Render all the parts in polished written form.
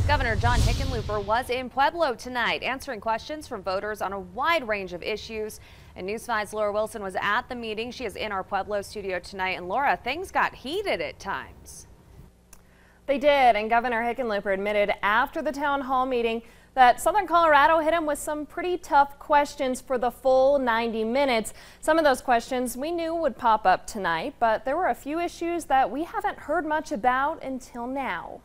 Governor John Hickenlooper was in Pueblo tonight, answering questions from voters on a wide range of issues. And News 5's Laura Wilson was at the meeting. She is in our Pueblo studio tonight. And Laura, things got heated at times. They did, and Governor Hickenlooper admitted after the town hall meeting that Southern Colorado hit him with some pretty tough questions for the full 90 minutes. Some of those questions we knew would pop up tonight, but there were a few issues that we haven't heard much about until now.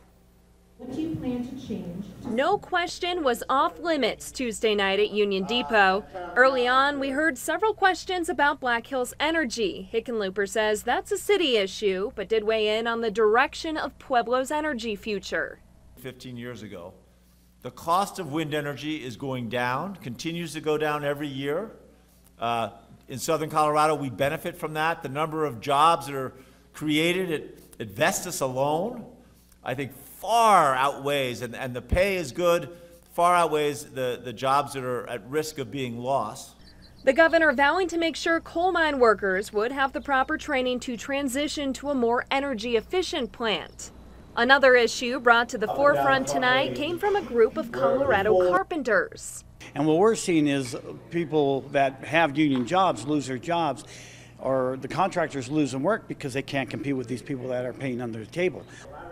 What do you plan to change? No question was off limits Tuesday night at Union Depot. Early on, we heard several questions about Black Hills Energy. Hickenlooper says that's a city issue, but did weigh in on the direction of Pueblo's energy future. 15 years ago, the cost of wind energy is going down, continues to go down every year. In Southern Colorado, we benefit from that. The number of jobs that are created at Vestas alone, I think far outweighs, and the pay is good, far outweighs the jobs that are at risk of being lost. The governor vowing to make sure coal mine workers would have the proper training to transition to a more energy efficient plant. Another issue brought to the forefront tonight came from a group of Colorado carpenters. And what we're seeing is people that have union jobs lose their jobs, or the contractors losing work because they can't compete with these people that are paying under the table.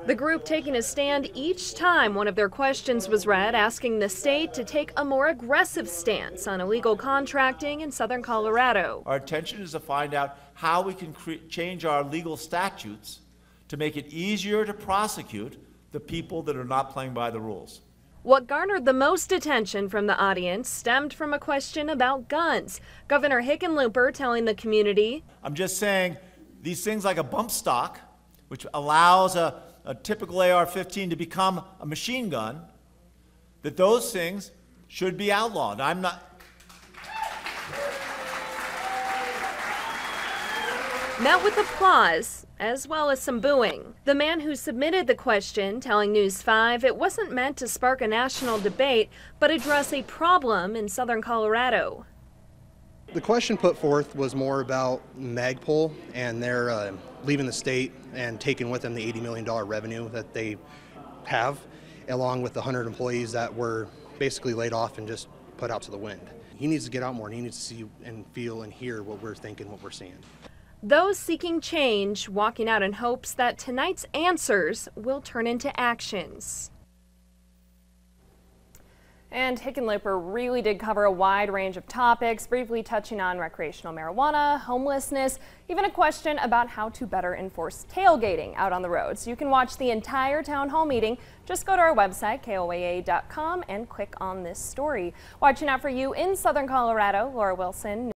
The group taking a stand each time one of their questions was read, asking the state to take a more aggressive stance on illegal contracting in Southern Colorado. Our intention is to find out how we can change our legal statutes to make it easier to prosecute the people that are not playing by the rules. What garnered the most attention from the audience stemmed from a question about guns. Governor Hickenlooper telling the community, I'm just saying these things like a bump stock, which allows a typical AR-15 to become a machine gun, that those things should be outlawed. I'm not. Met with applause as well as some booing. The man who submitted the question telling News 5 it wasn't meant to spark a national debate, but address a problem in Southern Colorado. The question put forth was more about Magpul and their leaving the state and taking with them the $80 million revenue that they have, along with the 100 employees that were basically laid off and just put out to the wind. He needs to get out more, and he needs to see and feel and hear what we're thinking, what we're seeing. Those seeking change walking out in hopes that tonight's answers will turn into actions. And Hickenlooper really did cover a wide range of topics, briefly touching on recreational marijuana, homelessness, even a question about how to better enforce tailgating out on the roads. You can watch the entire town hall meeting. Just go to our website, KOAA.com, and click on this story. Watching out for you in Southern Colorado, Laura Wilson.